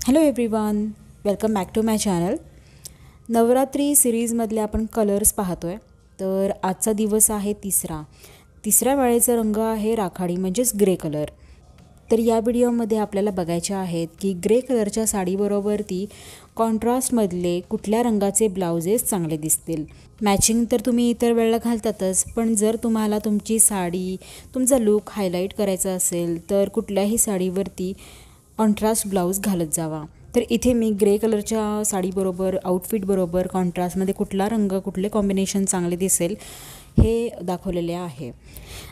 Hello everyone, welcome back to my channel. Navratri सिरीजमधले आपण colours पाहतो आहे. तर आजचा दिवस आहे तिसऱ्या वेळेचा रंग आहे राखाडी म्हणजेच ग्रे कलर. तर या व्हिडिओमध्ये आपल्याला बघायचे आहेत की ग्रे कलरच्या साडीबरोबरती कॉन्ट्रास्टमधले कुठल्या रंगाचे ब्लाउजेस चांगले दिसतील. मॅचिंग तर तुम्ही इतर वेळेला घालतातच, पण जर तुम्हाला तुमची साडी, तुमचा लूक हायलाईट करायचा असेल तर कुठल्याही साडीवरती कॉन्ट्रास्ट ब्लाऊज घालत जावा. तर इथे मी ग्रे कलरच्या साडीबरोबर आउटफिटबरोबर कॉन्ट्रास्टमध्ये कुठला रंग, कुठले कॉम्बिनेशन चांगले दिसेल हे दाखवलेले आहे.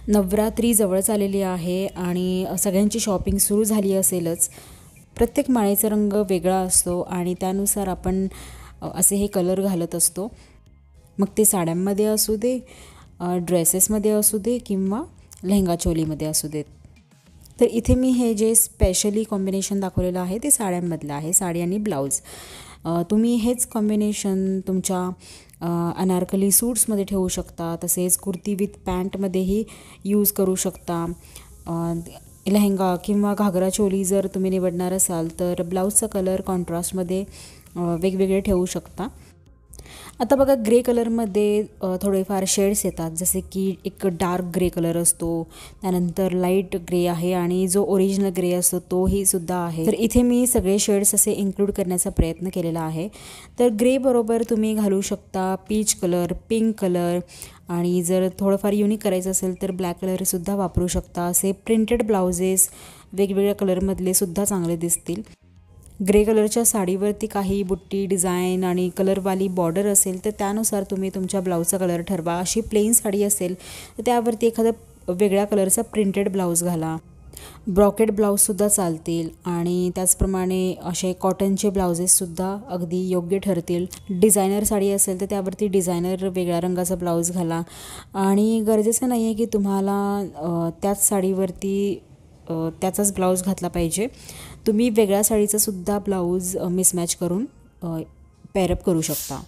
नवरात्री जवळच आलेली आहे आणि सगळ्यांची शॉपिंग सुरू झाली असेलच. प्रत्येक माळेचा रंग वेगळा असतो आणि त्यानुसार आपण असे हे कलर घालत असतो. मग ते साड्यांमध्ये असू दे, ड्रेसेसमध्ये असू दे किंवा लेहंगा चोलीमध्ये असू देत. तर इथे मी हे जे स्पेशली कॉम्बिनेशन दाखवलेलं आहे ते साड्यांमधलं आहे, साडी आणि ब्लाऊज. तुम्ही हेच कॉम्बिनेशन तुमच्या अनारकली सूट्समध्ये ठेवू शकता, तसेच कुर्ती विथ पॅन्टमध्येही यूज करू शकता. लेहंगा किंवा घागरा चोली जर तुम्ही निवडणार असाल तर ब्लाऊजचा कलर कॉन्ट्रास्टमध्ये वेगवेगळे ठेवू शकता. आता बघा, ग्रे कलरमध्ये थोडेफार शेड्स येतात, जसे की एक डार्क ग्रे कलर असतो, त्यानंतर लाईट ग्रे आहे आणि जो ओरिजिनल ग्रे असतो तोही सुद्धा आहे. तर इथे मी सगळे शेड्स असे इन्क्लूड करण्याचा प्रयत्न केलेला आहे. तर ग्रे बरोबर तुम्ही घालू शकता पीच कलर, पिंक कलर आणि जर थोडंफार युनिक करायचं असेल तर ब्लॅक कलरसुद्धा वापरू शकता. असे प्रिंटेड ब्लाउजेस वेगवेगळ्या कलरमधले सुद्धा चांगले दिसतील. ग्रे कलरच्या साडीवरती काही बुट्टी डिझाईन आणि कलरवाली बॉर्डर असेल तर त्यानुसार तुम्ही तुमच्या ब्लाऊजचा कलर ठरवा. अशी प्लेन साडी असेल तर त्यावरती एखादा वेगळ्या कलरचा प्रिंटेड ब्लाऊज घाला. ब्रॉकेट ब्लाऊजसुद्धा चालतील आणि त्याचप्रमाणे असे कॉटनचे ब्लाउजेससुद्धा अगदी योग्य ठरतील. डिझायनर साडी असेल तर त्यावरती डिझायनर वेगळ्या रंगाचा ब्लाऊज घाला आणि गरजेचं नाही आहे की तुम्हाला त्याच साडीवरती त्याचाच ब्लाऊज घातला पाहिजे. तुम्ही वेगळ्या साडीचा सुद्धा ब्लाऊज मिसमॅच करून पेअरअप करू शकता.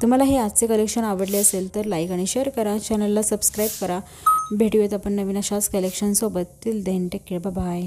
तुम्हाला हे आजचे कलेक्शन आवडले असेल तर लाईक आणि शेअर करा, चॅनलला सबस्क्राईब करा. भेटूयात आपण नवीन अशाच कलेक्शनसोबत. Till then take care, bye bye.